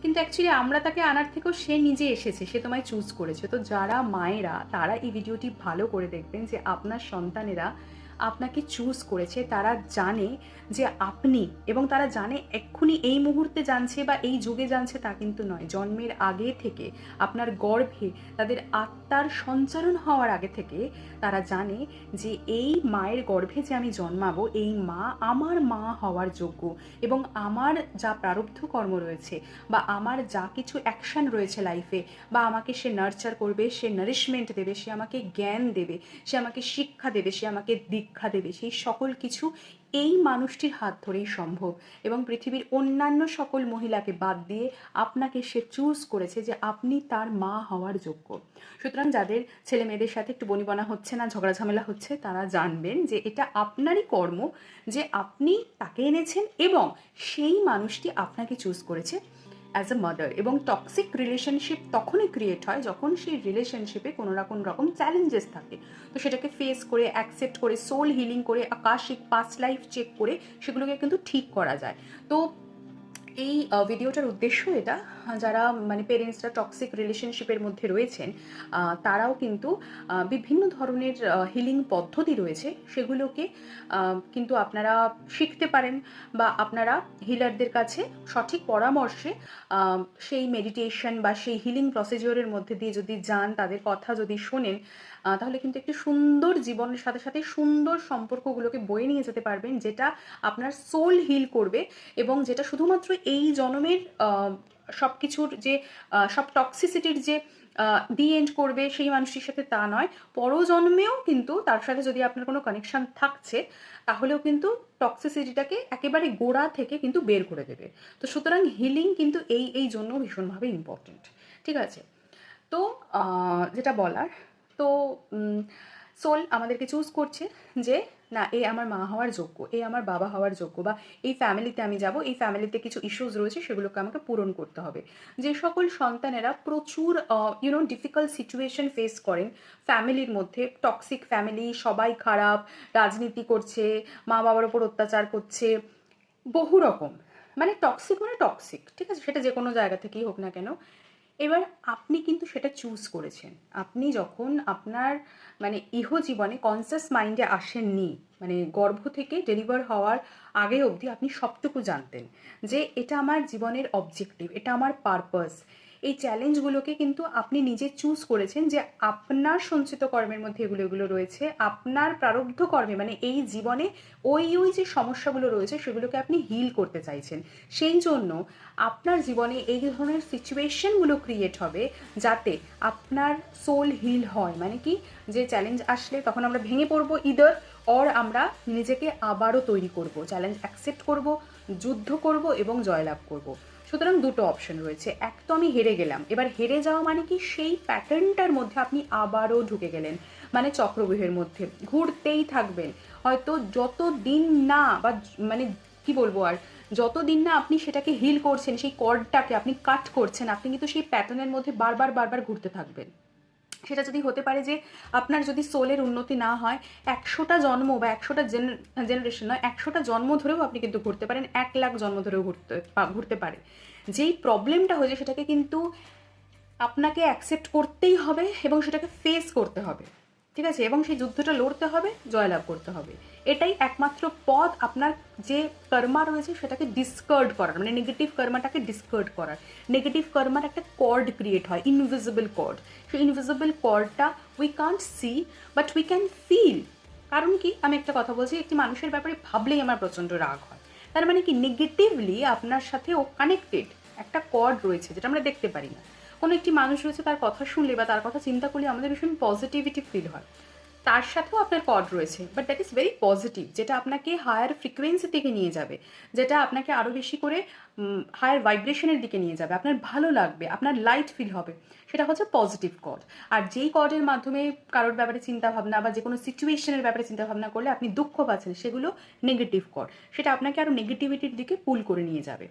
কিন্তু অ্যাকচুয়ালি আমরা তাকে আনার থেকেও সে নিজে এসেছে, সে তোমায় চুজ করেছে। তো যারা মায়েরা তারা এই ভিডিওটি ভালো করে দেখবেন, যে আপনার সন্তানেরা আপনাকে চুজ করেছে, তারা জানে যে আপনি, এবং তারা জানে এক্ষুনি এই মুহূর্তে জানছে বা এই যুগে জানছে তা কিন্তু নয়, জন্মের আগে থেকে আপনার গর্ভে তাদের আত্মার সঞ্চারণ হওয়ার আগে থেকে তারা জানে যে এই মায়ের গর্ভে যে আমি জন্মাবো, এই মা আমার মা হওয়ার যোগ্য, এবং আমার যা প্রারব্ধ কর্ম রয়েছে বা আমার যা কিছু অ্যাকশন রয়েছে লাইফে, বা আমাকে সে নার্চার করবে, সে নারিশমেন্ট দেবে, সে আমাকে জ্ঞান দেবে, সে আমাকে শিক্ষা দেবে, সে আমাকে দীক্ষা দেবে, সেই সকল কিছু এই মানুষটির হাত ধরেই সম্ভব। এবং পৃথিবীর অন্যান্য সকল মহিলাকে বাদ দিয়ে আপনাকে সে চুজ করেছে যে আপনি তার মা হওয়ার যোগ্য। সুতরাং যাদের ছেলে মেয়েদের সাথে একটু বনিবনা হচ্ছে না, ঝগড়া ঝামেলা হচ্ছে, তারা জানবেন যে এটা আপনারই কর্ম, যে আপনি তাকে এনেছেন এবং সেই মানুষটি আপনাকে চুজ করেছে অ্যাজ এ মাদার। এবং টক্সিক রিলেশনশিপ তখনই ক্রিয়েট হয় যখন সেই রিলেশনশিপে কোনো রকম চ্যালেঞ্জেস থাকে। তো সেটাকে ফেস করে, অ্যাকসেপ্ট করে, সোল হিলিং করে, আকাশিক পাস্ট লাইফ চেক করে সেগুলোকে কিন্তু ঠিক করা যায়। তো এই ভিডিওটার উদ্দেশ্য এটা, যারা মানে পেরেন্টসরা টক্সিক রিলেশনশিপের মধ্যে রয়েছেন, তারাও কিন্তু বিভিন্ন ধরনের হিলিং পদ্ধতি রয়েছে, সেগুলোকে কিন্তু আপনারা শিখতে পারেন, বা আপনারা হিলারদের কাছে সঠিক পরামর্শে সেই মেডিটেশন বা সেই হিলিং প্রসিজিওরের মধ্যে দিয়ে যদি যান, তাদের কথা যদি শোনেন, তাহলে কিন্তু একটি সুন্দর জীবনের সাথে সাথে সুন্দর সম্পর্কগুলোকে বয়ে নিয়ে যেতে পারবেন, যেটা আপনার সোল হিল করবে, এবং যেটা শুধুমাত্র এই জন্মের সব কিছুর যে সব টক্সিসিটির যে দি এন্ড করবে সেই মানুষটির সাথে তা নয়, পরজন্মেও কিন্তু তার সাথে যদি আপনার কোনো কানেকশান থাকছে, তাহলেও কিন্তু টক্সিসিটিটাকে একেবারে গোড়া থেকে কিন্তু বের করে দেবে। তো সুতরাং হিলিং কিন্তু এই জন্য ভীষণভাবে ইম্পর্টেন্ট। ঠিক আছে, তো যেটা বলার, তো সোল আমাদেরকে চুজ করছে যে না, এ আমার মা হওয়ার যোগ্য, এ আমার বাবা হওয়ার যোগ্য, বা এই ফ্যামিলিতে আমি যাব, এই ফ্যামিলিতে কিছু ইস্যুস রয়েছে, সেগুলোকে আমাকে পূরণ করতে হবে। যে সকল সন্তানেরা প্রচুর ডিফিকাল্ট সিচুয়েশন ফেস করেন ফ্যামিলির মধ্যে, টক্সিক ফ্যামিলি, সবাই খারাপ, রাজনীতি করছে, মা বাবার ওপর অত্যাচার করছে, বহু রকম, মানে টক্সিক, ঠিক আছে, সেটা যে কোনো জায়গা থেকেই হোক না কেন। এবার আপনি কিন্তু সেটা চুজ করেছেন। আপনি যখন আপনার মানে ইহজীবনে কনসাস মাইন্ডে আসেননি, মানে গর্ভ থেকে ডেলিভার হওয়ার আগে অবধি আপনি সবটুকু জানতেন যে এটা আমার জীবনের অবজেক্টিভ, এটা আমার পারপাস। এই চ্যালেঞ্জগুলোকে কিন্তু আপনি নিজে চুজ করেছেন, যে আপনার সঞ্চিত কর্মের মধ্যে এগুলো রয়েছে, আপনার প্রারব্ধ কর্মে, মানে এই জীবনে ওই যে সমস্যাগুলো রয়েছে সেগুলোকে আপনি হিল করতে চাইছেন। সেই জন্য আপনার জীবনে এই ধরনের সিচুয়েশনগুলো ক্রিয়েট হবে যাতে আপনার সোল হিল হয়। মানে কি, যে চ্যালেঞ্জ আসলে তখন আমরা ভেঙে পড়বো ইদার, অর আমরা নিজেকে আবারও তৈরি করব, চ্যালেঞ্জ অ্যাকসেপ্ট করব, যুদ্ধ করব এবং জয়লাভ করব। সুতরাং দুটো অপশন রয়েছে। এক তো আমি হেরে গেলাম, এবার হেরে যাওয়া মানে কি, সেই প্যাটার্নটার মধ্যে আপনি আবারও ঢুকে গেলেন, মানে চক্রব্যূহের মধ্যে ঘুরতেই থাকবেন। হয়তো যত দিন না, বা মানে কি বলবো আর, যতদিন না আপনি সেটাকে হিল করছেন, সেই কর্ডটাকে আপনি কাট করছেন, আপনি কিন্তু সেই প্যাটার্নের মধ্যে বারবার ঘুরতে থাকবেন। সেটা যদি হতে পারে যে আপনার যদি সোলের উন্নতি না হয়, 100টা জন্ম বা 100টা জেনারেশন নয়, 100টা জন্ম ধরেও আপনি কিন্তু ঘুরতে পারেন, 1 লাখ জন্ম ধরেও ঘুরতে পারে। যেই প্রবলেমটা হয়েছে সেটাকে কিন্তু আপনাকে অ্যাকসেপ্ট করতেই হবে এবং সেটাকে ফেস করতে হবে। ঠিক আছে, এবং সেই যুদ্ধটা লড়তে হবে, জয়লাভ করতে হবে। এটাই একমাত্র পথ আপনার যে কর্মা রয়েছে সেটাকে ডিসকার্ড করার, মানে নেগেটিভ কর্মাটাকে ডিসকার্ড করার। নেগেটিভ কর্মার একটা কর্ড ক্রিয়েট হয়, ইনভিজিবল কর্ড। সেই ইনভিজিবল কর্ডটা we can't see, but we can feel. কারণ কি, আমি একটা কথা বলছি, একটি মানুষের ব্যাপারে ভাবলেই আমার প্রচণ্ড রাগ হয়। তার মানে কি, নেগেটিভলি আপনার সাথে ও কানেক্টেড একটা কর্ড রয়েছে, যেটা আমরা দেখতে পারি না। কোনো একটি মানুষ রয়েছে, তার কথা শুনলে বা তার কথা চিন্তা করলে আমাদের ভীষণ পজিটিভিটি ফিল হয়, তার সাথেও আপনার কর্ড রয়েছে, but that is very positive, যেটা আপনাকে হায়ার ফ্রিকোয়েন্সি থেকে নিয়ে যাবে, যেটা আপনাকে আরও বেশি করে হায়ার ভাইব্রেশনের দিকে নিয়ে যাবে, আপনার ভালো লাগবে, আপনার লাইট ফিল হবে। সেটা হচ্ছে পজিটিভ কর্ড। আর যেই কর্ডের মাধ্যমে কারোর ব্যাপারে চিন্তাভাবনা বা যে কোনো সিচুয়েশনের ব্যাপারে চিন্তাভাবনা করলে আপনি দুঃখ পাচ্ছেন, সেগুলো নেগেটিভ কর্ড, সেটা আপনাকে আরও নেগেটিভিটির দিকে পুল করে নিয়ে যাবে।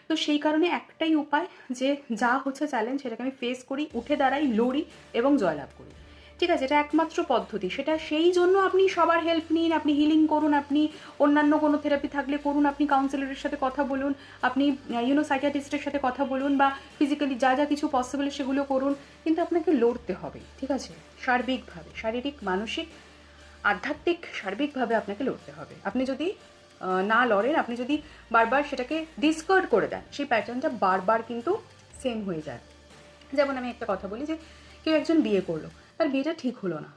তো সেই কারণে একটাই উপায়, যে যা হচ্ছে চ্যালেঞ্জ সেটাকে আমি ফেস করি, উঠে দাঁড়াই, লড়ি এবং জয়লাভ করি। ঠিক আছে, এটা একমাত্র পদ্ধতি। সেটা সেই জন্য আপনি সবার হেল্প নিন, আপনি হিলিং করুন, আপনি অন্যান্য কোনো থেরাপি থাকলে করুন, আপনি কাউন্সিলরের সাথে কথা বলুন, আপনি সাইকিয়াট্রিস্টের সাথে কথা বলুন, বা ফিজিক্যালি যা যা কিছু পসিবল সেগুলো করুন, কিন্তু আপনাকে লড়তে হবে। ঠিক আছে, সার্বিকভাবে, শারীরিক, মানসিক, আধ্যাত্মিক, সার্বিকভাবে আপনাকে লড়তে হবে। আপনি যদি না লড়েন, আপনি যদি বারবার সেটাকে ডিসকার্ড করে দেন, সেই প্যাটার্নটা বারবার কিন্তু সেম হয়ে যায়। যেমন আমি একটা কথা বলি, যে কেউ একজন বিয়ে করলো, তার বিয়েটা ঠিক হলো না,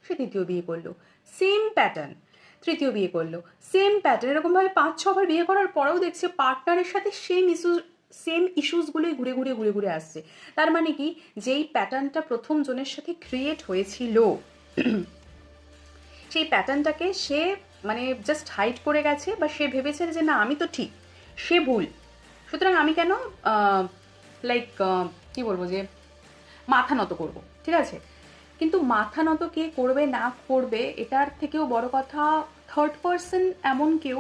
সে দ্বিতীয় বিয়ে করলো, সেম প্যাটার্ন, তৃতীয় বিয়ে করলো, সেম প্যাটার্ন, এরকমভাবে 5-6বার বিয়ে করার পরেও দেখছে পার্টনারের সাথে সেম ইস্যুসগুলোই ঘুরে আসছে। তার মানে কি, যেই প্যাটার্নটা প্রথম জনের সাথে ক্রিয়েট হয়েছিল, সেই প্যাটার্নটাকে সে মানে জাস্ট হাইড করে গেছে, বা সে ভেবেছে যে না, আমি তো ঠিক, সে ভুল, সুতরাং আমি কেন লাইক কি বলবো, যে মাথা নত করব। ঠিক আছে, কিন্তু মাথা নত কে করবে না করবে, এটার থেকেও বড় কথা, থার্ড পার্সন এমন কেউ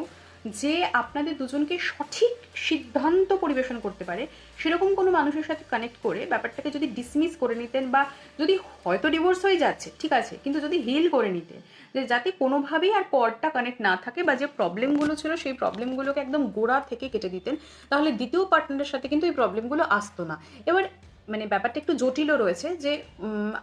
যে আপনাদের দুজনকে সঠিক সিদ্ধান্ত পরিবেশন করতে পারে, সেরকম কোনো মানুষের সাথে কানেক্ট করে ব্যাপারটাকে যদি ডিসমিস করে নিতেন, বা যদি হয়তো ডিভোর্স হয়ে যাচ্ছে ঠিক আছে, কিন্তু যদি হিল করে নিতেন, যে যাতে কোনোভাবেই আর পরটা কানেক্ট না থাকে, বা যে প্রবলেমগুলো ছিল সেই প্রবলেমগুলোকে একদম গোড়া থেকে কেটে দিতেন, তাহলে দ্বিতীয় পার্টনারের সাথে কিন্তু এই প্রবলেমগুলো আসতো না। এবার মানে ব্যাপারটা একটু জটিলও রয়েছে, যে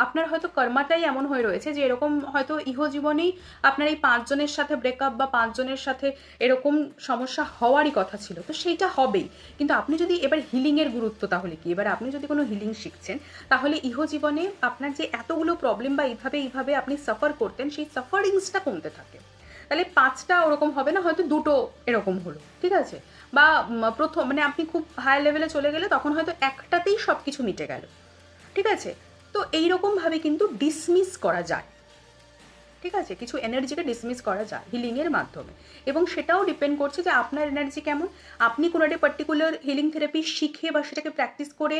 আপনার হয়তো কর্মাটাই এমন হয়ে রয়েছে যে এরকম হয়তো ইহজীবনেই আপনার এই 5 জনের সাথে ব্রেকআপ, বা 5 জনের সাথে এরকম সমস্যা হওয়ারই কথা ছিল, তো সেইটা হবেই। কিন্তু আপনি যদি এবার হিলিংয়ের গুরুত্ব তাহলে কি, এবার আপনি যদি কোনো হিলিং শিখছেন, তাহলে ইহজীবনে আপনার যে এতগুলো প্রবলেম বা এইভাবে আপনি সাফার করতেন, সেই সাফারিংসটা কমতে থাকে। তাহলে 5টা ওরকম হবে না, হয়তো 2টো এরকম হলো, ঠিক আছে? বা প্রথম মানে আপনি খুব হাই লেভেলে চলে গেলে তখন হয়তো একটাতেই সব কিছু মিটে গেল, ঠিক আছে? তো এইরকমভাবে কিন্তু ডিসমিস করা যায়, ঠিক আছে? কিছু এনার্জিকে ডিসমিস করা যায় হিলিংয়ের মাধ্যমে, এবং সেটাও ডিপেন্ড করছে যে আপনার এনার্জি কেমন, আপনি কোনো একটা পার্টিকুলার হিলিং থেরাপি শিখে বা সেটাকে প্র্যাকটিস করে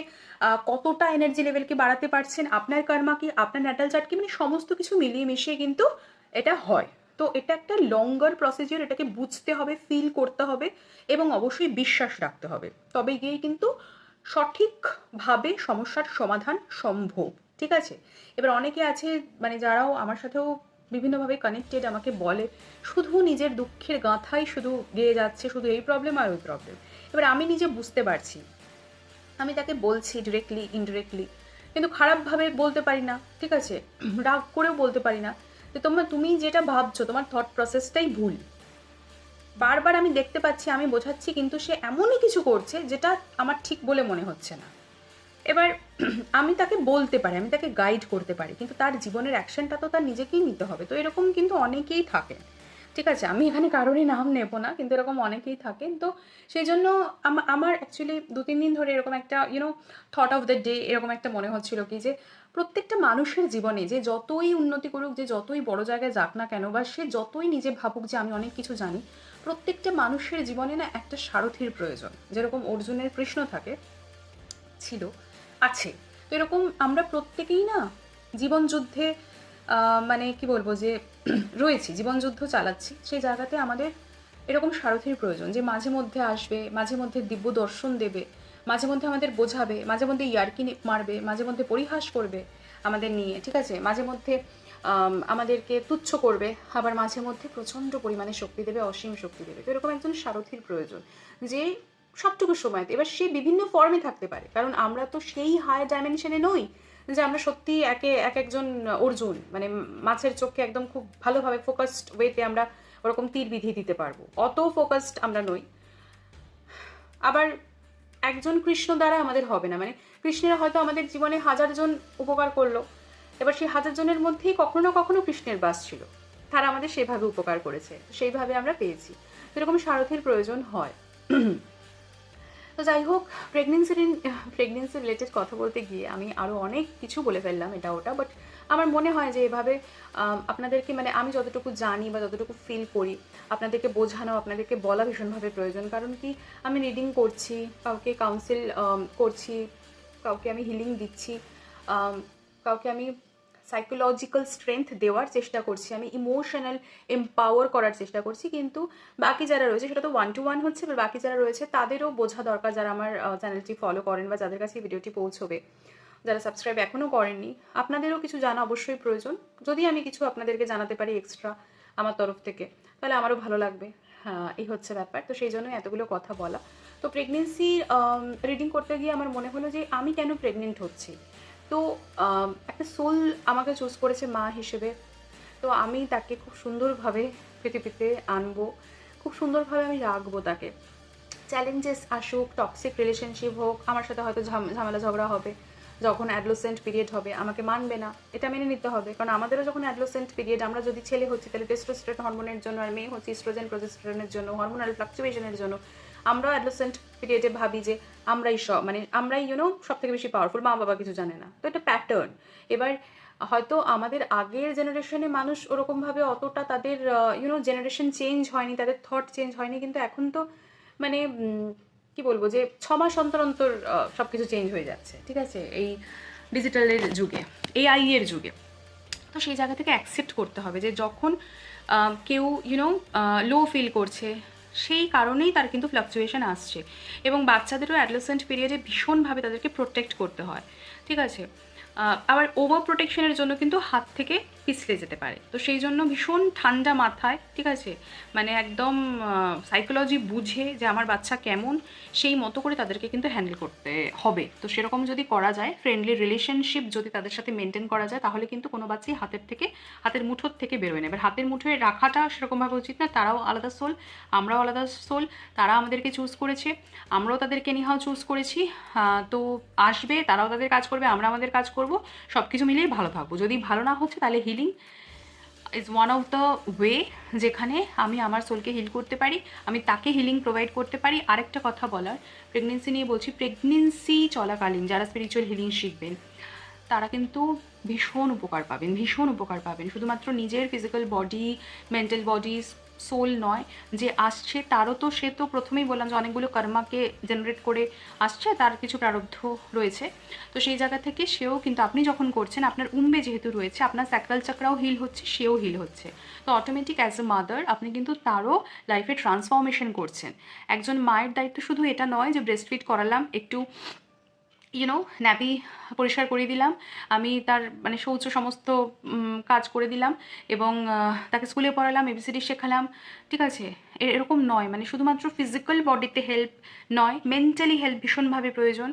কতটা এনার্জি লেভেলকে বাড়াতে পারছেন, আপনার কর্মা কি, আপনার ন্যাটাল চার্ট কি, মানে সমস্ত কিছু মিলিয়ে মিশিয়ে কিন্তু এটা হয়। তো এটা একটা লঙ্গার প্রসিজিওর, এটাকে বুঝতে হবে, ফিল করতে হবে, এবং অবশ্যই বিশ্বাস রাখতে হবে, তবে গিয়েই কিন্তু সঠিকভাবে সমস্যার সমাধান সম্ভব, ঠিক আছে? এবার অনেকে আছে মানে যারাও আমার সাথেও বিভিন্নভাবে কানেক্টেড, আমাকে বলে শুধু নিজের দুঃখের গাঁথাই শুধু গেয়ে যাচ্ছে, শুধু এই প্রবলেম আর ওই প্রবলেম। এবার আমি নিজে বুঝতে পারছি, আমি তাকে বলছি ডিরেক্টলি ইনডিরেক্টলি, কিন্তু খারাপভাবে বলতে পারি না, ঠিক আছে? রাগ করেও বলতে পারি না যে তুমি যেটা ভাবছো তোমার থট প্রসেসটাই ভুল। বারবার আমি দেখতে পাচ্ছি, আমি বোঝাচ্ছি, কিন্তু সে এমনই কিছু করছে যেটা আমার ঠিক বলে মনে হচ্ছে না। এবার আমি তাকে বলতে পারি, আমি তাকে গাইড করতে পারি, কিন্তু তার জীবনের অ্যাকশনটা তো তার নিজেকেই নিতে হবে। তো এরকম কিন্তু অনেকেই থাকেন, ঠিক আছে? আমি এখানে কারোরই নাম নেব না, কিন্তু এরকম অনেকেই থাকেন। তো সেই জন্য আমার অ্যাকচুয়ালি 2-3 দিন ধরে এরকম একটা থট অফ দ্য ডে এরকম একটা মনে হচ্ছিল কি, যে প্রত্যেকটা মানুষের জীবনে যে যতই উন্নতি করুক, যে যতই বড় জায়গায় যাক না কেন, বা সে যতই নিজে ভাবুক যে আমি অনেক কিছু জানি, প্রত্যেকটা মানুষের জীবনে না একটা সারথির প্রয়োজন। যেরকম অর্জুনের কৃষ্ণ থাকে, ছিল, আছে, তো এরকম আমরা প্রত্যেকেই না জীবনযুদ্ধে মানে কি বলবো, যে রয়েছি, জীবনযুদ্ধ চালাচ্ছি, সেই জায়গাতে আমাদের এরকম সারথির প্রয়োজন, যে মাঝে মধ্যে আসবে, মাঝে মধ্যে দিব্য দর্শন দেবে, মাঝে মধ্যে আমাদের বোঝাবে, মাঝে মধ্যে ইয়ার্কি মারবে, মাঝে মধ্যে পরিহাস করবে আমাদের নিয়ে, ঠিক আছে? মাঝে মধ্যে আমাদেরকে তুচ্ছ করবে, আবার মাঝে মধ্যে প্রচণ্ড পরিমাণে শক্তি দেবে, অসীম শক্তি দেবে। তো এরকম একজন সারথির প্রয়োজন, যে সবটুকু সময়তে, এবার সে বিভিন্ন ফর্মে থাকতে পারে, কারণ আমরা তো সেই হাই ডাইমেনশনে নই যে আমরা সত্যি একজন অর্জুন, মানে মাছের চোখে একদম খুব ভালোভাবে ফোকাসড ওয়েতে আমরা ওরকম তীর বিধিয়ে দিতে পারবো, অত ফোকাসড আমরা নই। আবার একজন কৃষ্ণ দ্বারা আমাদের হবে না, মানে কৃষ্ণেরা হয়তো আমাদের জীবনে 1000 জন উপকার করলো, এবার সেই 1000 জনের মধ্যেই কখনো না কখনো কৃষ্ণের বাস ছিল, তারা আমাদের সেভাবে উপকার করেছে, সেইভাবে আমরা পেয়েছি। এরকম সারথির প্রয়োজন হয়। তো যাই হোক, প্রেগনেন্সি রিলেটেড কথা বলতে গিয়ে আমি আরও অনেক কিছু বলে ফেললাম এটা ওটা, বাট আমার মনে হয় যে এভাবে আপনাদেরকে, মানে আমি যতটুকু জানি বা যতটুকু ফিল করি, আপনাদেরকে বোঝানো, আপনাদেরকে বলা ভীষণভাবে প্রয়োজন। কারণ কি, আমি রিডিং করছি, কাউকে কাউন্সিল করছি, কাউকে আমি হিলিং দিচ্ছি, কাউকে আমি সাইকোলজিক্যাল স্ট্রেংথ দেওয়ার চেষ্টা করছি, আমি ইমোশনাল এম্পাওয়ার করার চেষ্টা করছি, কিন্তু বাকি যারা রয়েছে সেটা তো 1 to 1 হচ্ছে, এবার বাকি যারা রয়েছে তাদেরও বোঝা দরকার, যারা আমার চ্যানেলটি ফলো করেন বা যাদের কাছে ভিডিওটি পৌঁছবে, যারা সাবস্ক্রাইব এখনও করেননি, আপনাদেরও কিছু জানা অবশ্যই প্রয়োজন। যদি আমি কিছু আপনাদেরকে জানাতে পারি এক্সট্রা আমার তরফ থেকে, তাহলে আমারও ভালো লাগবে। হ্যাঁ, এই হচ্ছে ব্যাপার। তো সেই জন্যই এতগুলো কথা বলা। তো প্রেগনেন্সি রিডিং করতে গিয়ে আমার মনে হলো যে আমি কেন প্রেগনেন্ট হচ্ছি। তো একটা সোল আমাকে চুজ করেছে মা হিসেবে, তো আমি তাকে খুব সুন্দরভাবে পৃথিবীতে আনবো, খুব সুন্দরভাবে আমি রাখবো তাকে। চ্যালেঞ্জেস আসুক, টক্সিক রিলেশনশিপ হোক, আমার সাথে হয়তো ঝামেলা ঝগড়া হবে, যখন অ্যাডলোসেন্ট পিরিয়ড হবে আমাকে মানবে না, এটা মেনে নিতে হবে, কারণ আমাদেরও যখন অ্যাডলোসেন্ট পিরিয়ড, আমরা যদি ছেলে হচ্ছি তাহলে টেস্টোস্টেরন হরমোনের জন্য, আর মেয়ে হচ্ছে ইস্ট্রোজেন প্রজেস্টেরনের জন্য, হরমোনাল ফ্লাকচুয়েশনের জন্য। আমরাও অ্যাডলোসেন্ট পিরিয়ডে ভাবি যে আমরাই সব, মানে আমরাই সব থেকে বেশি পাওয়ারফুল, মা বাবা কিছু জানে না, তো এটা প্যাটার্ন। এবার হয়তো আমাদের আগের জেনারেশনে মানুষ ওরকমভাবে অতটা তাদের জেনারেশন চেঞ্জ হয়নি, তাদের থট চেঞ্জ হয়নি, কিন্তু এখন তো মানে কি বলবো, যে 6 মাস অন্তর অন্তর সব কিছু চেঞ্জ হয়ে যাচ্ছে, ঠিক আছে? এই ডিজিটালের যুগে, এআই এর যুগে। তো সেই জায়গা থেকে অ্যাকসেপ্ট করতে হবে যে যখন কেউ লো ফিল করছে, সেই কারণেই তার কিন্তু ফ্লাকচুয়েশন আসছে। এবং বাচ্চাদেরও অ্যাডোলেসেন্ট পিরিয়ডে ভীষণভাবে তাদেরকে প্রোটেক্ট করতে হয়, ঠিক আছে? আবার ওভার প্রোটেকশনের জন্য কিন্তু হাত থেকে পিছলে যেতে পারে। তো সেই জন্য ভীষণ ঠান্ডা মাথায়, ঠিক আছে, মানে একদম সাইকোলজি বুঝে যে আমার বাচ্চা কেমন, সেই মতো করে তাদেরকে কিন্তু হ্যান্ডেল করতে হবে। তো সেরকম যদি করা যায়, ফ্রেন্ডলি রিলেশনশিপ যদি তাদের সাথে মেনটেন করা যায়, তাহলে কিন্তু কোনো বাচ্চাই হাতের মুঠোর থেকে বেরোয় না। এবার হাতের মুঠোয় রাখাটা সেরকমভাবে উচিত না। তারাও আলাদা সোল, আমরাও আলাদা সোল। তারা আমাদেরকে চুজ করেছে, আমরাও তাদেরকে নিহাও চুজ করেছি। তো আসবে, তারাও তাদের কাজ করবে, আমরা আমাদের কাজ করব, সব কিছু মিলিয়ে ভালো থাকবো। যদি ভালো না হচ্ছে, তাহলে healing is one of the way যেখানে আমি আমার সোলকে হিল করতে পারি, আমি তাকে হিলিং প্রোভাইড করতে পারি। আরেকটা কথা বলার, প্রেগনেন্সি নিয়ে বলছি, প্রেগনেন্সি চলাকালীন যারা স্পিরিচুয়াল হিলিং শিখবেন, তারা কিন্তু ভীষণ উপকার পাবেন, ভীষণ উপকার পাবেন। শুধুমাত্র নিজের physical body, mental body, soul নয়, যে আসছে তারও তো, সে তো প্রথমেই বললাম যে অনেকগুলো কর্মাকে জেনারেট করে আসছে, তার কিছু প্রারব্ধ রয়েছে। তো সেই জায়গা থেকে সেও কিন্তু, আপনি যখন করছেন, আপনার উম্বে যেহেতু রয়েছে, আপনার স্যাক্রাল চাকরাও হিল হচ্ছে, সেও হিল হচ্ছে। তো অটোমেটিক অ্যাজ এ মাদার আপনি কিন্তু তারও লাইফে ট্রান্সফরমেশন করছেন। একজন মায়ের দায়িত্ব শুধু এটা নয় যে ব্রেস্ট ফিড করালাম, একটু ন্যাপি পরিষ্কার করে দিলাম, আমি তার মানে শৌচ সমস্ত কাজ করে দিলাম, এবং তাকে স্কুলে পড়ালাম, এবিসিডি শেখালাম, ঠিক আছে? এরকম নয়, মানে শুধুমাত্র ফিজিক্যাল বডিতে হেল্প নয়, মেন্টালি হেল্প ভীষণভাবে প্রয়োজন।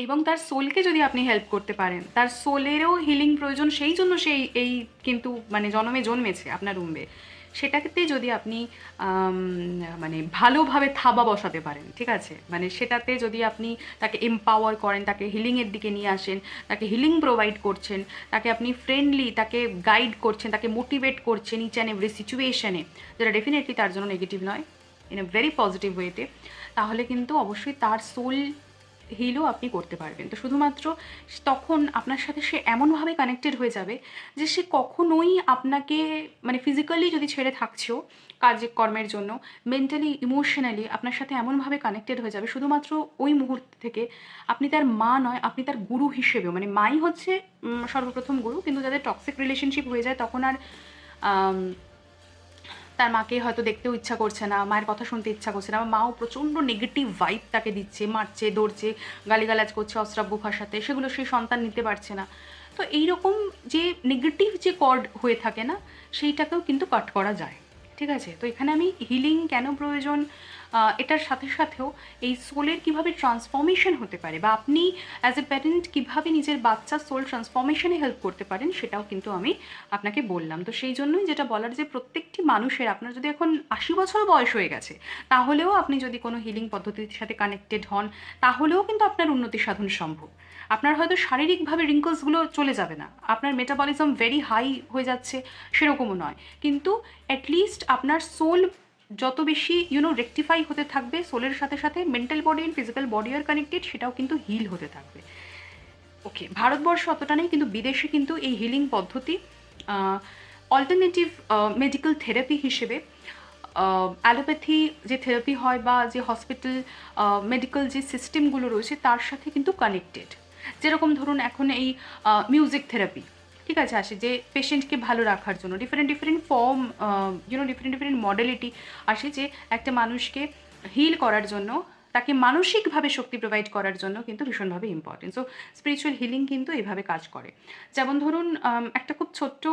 এবং তার সোলকে যদি আপনি হেল্প করতে পারেন, তার সোলেরও হিলিং প্রয়োজন, সেই জন্য সেই এই কিন্তু মানে জন্মে জন্মেছে আপনার উম্বে। সেটাতে যদি আপনি মানে ভালোভাবে থাবা বসাতে পারেন, ঠিক আছে, মানে সেটাতে যদি আপনি তাকে এম্পাওয়ার করেন, তাকে হিলিংয়ের দিকে নিয়ে আসেন, তাকে হিলিং প্রোভাইড করছেন, তাকে আপনি ফ্রেন্ডলি, তাকে গাইড করছেন, তাকে মোটিভেট করছেন ইচ অ্যান্ড এভরি সিচুয়েশনে, যেটা ডেফিনেটলি তার জন্য নেগেটিভ নয়, ইন এ ভেরি পজিটিভ ওয়েতে, তাহলে কিন্তু অবশ্যই তার সোল হিলও আপনি করতে পারবেন। তো শুধুমাত্র তখন আপনার সাথে সে এমনভাবে কানেক্টেড হয়ে যাবে যে সে কখনোই আপনাকে, মানে ফিজিক্যালি যদি ছেড়ে থাকছেও কাজে কর্মের জন্য, মেন্টালি ইমোশনালি আপনার সাথে এমনভাবে কানেক্টেড হয়ে যাবে, শুধুমাত্র ওই মুহূর্ত থেকে আপনি তার মা নয়, আপনি তার গুরু হিসেবেও, মানে মাই হচ্ছে সর্বপ্রথম গুরু, কিন্তু যাদের টক্সিক রিলেশনশিপ হয়ে যায়, তখন আর তার মাকে হয়তো দেখতেও ইচ্ছা করছে না, মায়ের কথা শুনতে ইচ্ছা করছে না, বা মাও প্রচণ্ড নেগেটিভ ভাইব তাকে দিচ্ছে, মারছে, দৌড়ছে, গালিগালাজ করছে অশ্রাব্য ভাষাতে, সেগুলো সেই সন্তান নিতে পারছে না। তো এইরকম যে নেগেটিভ যে কর্ড হয়ে থাকে না, সেইটাকেও কিন্তু কাট করা যায়, ঠিক আছে? তো এখানে আমি হিলিং কেন প্রয়োজন, এটার সাথে সাথেও এই সোলের কীভাবে ট্রান্সফরমেশন হতে পারে, বা আপনি অ্যাজ এ প্যারেন্ট কীভাবে নিজের বাচ্চার সোল ট্রান্সফরমেশনে হেল্প করতে পারেন, সেটাও কিন্তু আমি আপনাকে বললাম। তো সেই জন্যই যেটা বলার, যে প্রত্যেকটি মানুষের, আপনার যদি এখন 80 বছর বয়স হয়ে গেছে, তাহলেও আপনি যদি কোনো হিলিং পদ্ধতির সাথে কানেক্টেড হন, তাহলেও কিন্তু আপনার উন্নতি সাধন সম্ভব। আপনার হয়তো শারীরিকভাবে রিঙ্কলসগুলো চলে যাবে না, আপনার মেটাবলিজম ভেরি হাই হয়ে যাচ্ছে সেরকমও নয়, কিন্তু অ্যাটলিস্ট আপনার সোল যত বেশি রেকটিফাই হতে থাকবে, সোলের সাথে সাথে mental body and physical body are connected, সেটাও কিন্তু হিল হতে থাকবে। ওকে, ভারতবর্ষ অতটা নেই, কিন্তু বিদেশে কিন্তু এই হিলিং পদ্ধতি অল্টারনেটিভ মেডিকেল থেরাপি হিসেবে, অ্যালোপ্যাথি যে থেরাপি হয়, বা যে হসপিটাল মেডিকেল যে সিস্টেমগুলো রয়েছে, তার সাথে কিন্তু কানেক্টেড। যেরকম ধরুন এখন এই মিউজিক থেরাপি, ঠিক আছে, আসে যে পেশেন্টকে ভালো রাখার জন্য different different form, different different modality আসে, যে একটা মানুষকে হিল করার জন্য, তাকে মানসিকভাবে শক্তি প্রোভাইড করার জন্য কিন্তু ভীষণভাবে ইম্পর্টেন্ট। সো স্পিরিচুয়াল হিলিং কিন্তু এইভাবে কাজ করে। যেমন ধরুন, একটা খুব ছোট্ট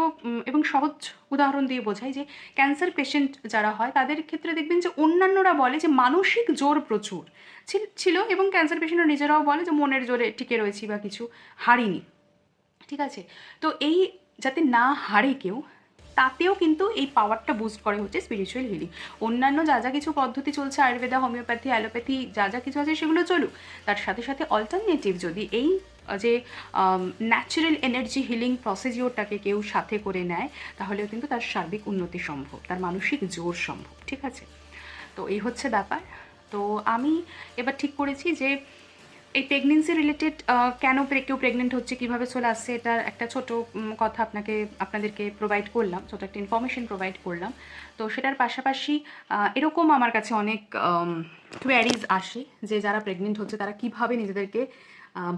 এবং সহজ উদাহরণ দিয়ে বোঝাই, যে ক্যান্সার পেশেন্ট যারা হয়, তাদের ক্ষেত্রে দেখবেন যে অন্যান্যরা বলে যে মানসিক জোর প্রচুর ছিল, এবং ক্যান্সার পেশেন্টরা নিজেরাও বলে যে মনের জোরে টিকে রয়েছি বা কিছু হারিনি, ঠিক আছে? তো এই যাতে না হারে কেউ, তাতেও কিন্তু এই পাওয়ারটা বুস্ট করে হচ্ছে স্পিরিচুয়াল হিলিং। অন্যান্য যা যা কিছু পদ্ধতি চলছে, আয়ুর্বেদা, হোমিওপ্যাথি, অ্যালোপ্যাথি, যা যা কিছু আছে সেগুলো চলুক, তার সাথে সাথে অল্টারনেটিভ যদি এই যে ন্যাচারাল এনার্জি হিলিং প্রসিজিওরটাকে কেউ সাথে করে নেয়, তাহলেও কিন্তু তার সার্বিক উন্নতি সম্ভব, তার মানসিক জোর সম্ভব, ঠিক আছে? তো এই হচ্ছে ব্যাপার। তো আমি এবার ঠিক করেছি যে এই প্রেগনেন্সি রিলেটেড কেন কেউ প্রেগনেন্ট হচ্ছে, কীভাবে চলে আসছে, এটার একটা ছোট কথা আপনাদেরকে প্রোভাইড করলাম, ছোটো একটা ইনফরমেশন প্রোভাইড করলাম। তো সেটার পাশাপাশি এরকম আমার কাছে অনেক কোয়ারিজ আসে, যে যারা প্রেগনেন্ট হচ্ছে তারা কীভাবে নিজেদেরকে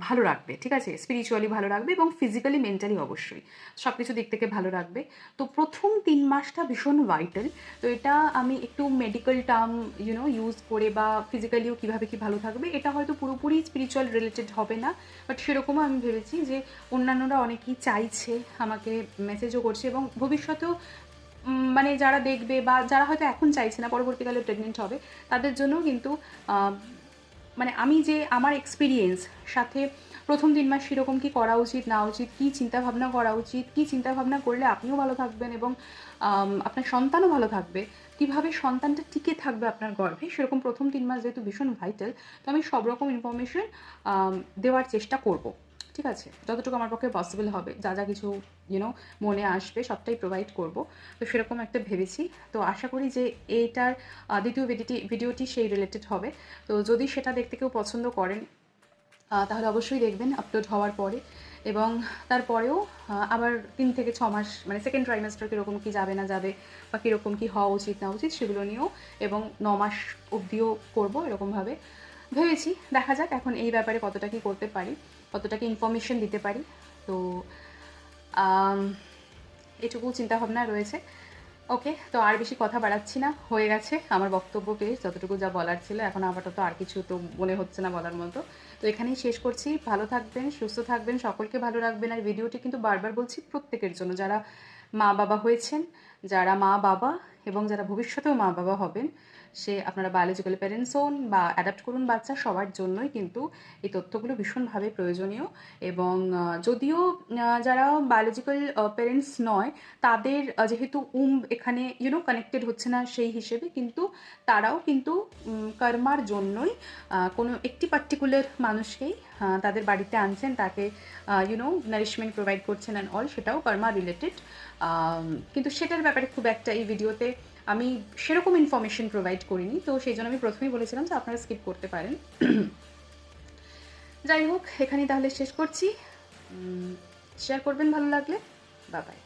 ভালো রাখবে, ঠিক আছে? স্পিরিচুয়ালি ভালো রাখবে এবং ফিজিক্যালি, মেন্টালি অবশ্যই। সব কিছু দিক থেকে ভালো রাখবে। তো প্রথম 3 মাসটা ভীষণ ভাইটাল। তো এটা আমি একটু মেডিকেল টার্ম ইউজ করে বা ফিজিক্যালিও কীভাবে কী ভালো থাকবে, এটা হয়তো পুরোপুরি স্পিরিচুয়াল রিলেটেড হবে না। বাট সেরকমও আমি ভেবেছি যে অন্যান্যরা অনেকেই চাইছে, আমাকে মেসেজও করছে এবং ভবিষ্যতেও মানে যারা দেখবে বা যারা হয়তো এখন চাইছে না, পরবর্তীকালে প্রেগনেন্ট হবে, তাদের জন্যও কিন্তু মানে আমি যে আমার এক্সপিরিয়েন্স সাথে প্রথম 3 মাস সেরকম কী করা উচিত না উচিত, কী চিন্তাভাবনা করা উচিত, কী চিন্তাভাবনা করলে আপনিও ভালো থাকবেন এবং আপনার সন্তানও ভালো থাকবে, কীভাবে সন্তানটা টিকে থাকবে আপনার গর্ভে, সেরকম প্রথম 3 মাস যেহেতু ভীষণ ভাইটাল, তো আমি সব রকম ইনফরমেশন দেওয়ার চেষ্টা করব, ঠিক আছে? যতটুকু আমার পক্ষে পসিবল হবে, যা যা কিছু মনে আসবে সবটাই প্রোভাইড করব। তো সেরকম একটা ভেবেছি। তো আশা করি যে এইটার দ্বিতীয় ভিডিওটি সেই রিলেটেড হবে। তো যদি সেটা দেখতে কেউ পছন্দ করেন, তাহলে অবশ্যই দেখবেন আপলোড হওয়ার পরে। এবং তারপরেও আবার 3 থেকে 6 মাস মানে সেকেন্ড ট্রাইমেস্টার কীরকম কী যাবে না যাবে বা কীরকম কী হওয়া উচিত না উচিত সেগুলো নিয়েও, এবং 9 মাস অবধিও করবো এরকমভাবে ভেবেছি। দেখা যাক এখন এই ব্যাপারে কতটা কী করতে পারি, কতটা কি ইনফরমেশন দিতে পারি। তো এটুকু চিন্তাভাবনা রয়েছে। ওকে, তো আর বেশি কথা বাড়াচ্ছি না, হয়ে গেছে আমার বক্তব্য পেশ, যতটুকু যা বলার ছিল। এখন আপাতত আর কিছু তো মনে হচ্ছে না বলার মতো। তো এখানেই শেষ করছি। ভালো থাকবেন, সুস্থ থাকবেন, সকলকে ভালো রাখবেন। আর ভিডিওটি কিন্তু বারবার বলছি প্রত্যেকের জন্য, যারা মা বাবা হয়েছেন, যারা মা বাবা এবং যারা ভবিষ্যতেও মা বাবা হবেন, সে আপনারা বায়োলজিক্যাল প্যারেন্টস হন বা অ্যাডাপ্ট করুন বাচ্চা, সবার জন্যই কিন্তু এই তথ্যগুলো ভীষণভাবে প্রয়োজনীয়। এবং যদিও যারা বায়োলজিক্যাল প্যারেন্টস নয়, তাদের যেহেতু এখানে কানেক্টেড হচ্ছে না সেই হিসেবে, কিন্তু তারাও কিন্তু কর্মার জন্যই কোনো একটি পার্টিকুলার মানুষকেই তাদের বাড়িতে আনছেন, তাকে নারিশমেন্ট প্রোভাইড করছেন অ্যান্ড অল, সেটাও কর্মা রিলেটেড। কিন্তু সেটার ব্যাপারে খুব একটা এই ভিডিওতে আমি সেরকম ইনফরমেশন প্রোভাইড করিনি। তো সেই জন্য আমি প্রথমেই বলেছিলাম যে আপনারা স্কিপ করতে পারেন। যাই হোক, এখানেই তাহলে শেষ করছি। শেয়ার করবেন ভালো লাগলে। Bye bye.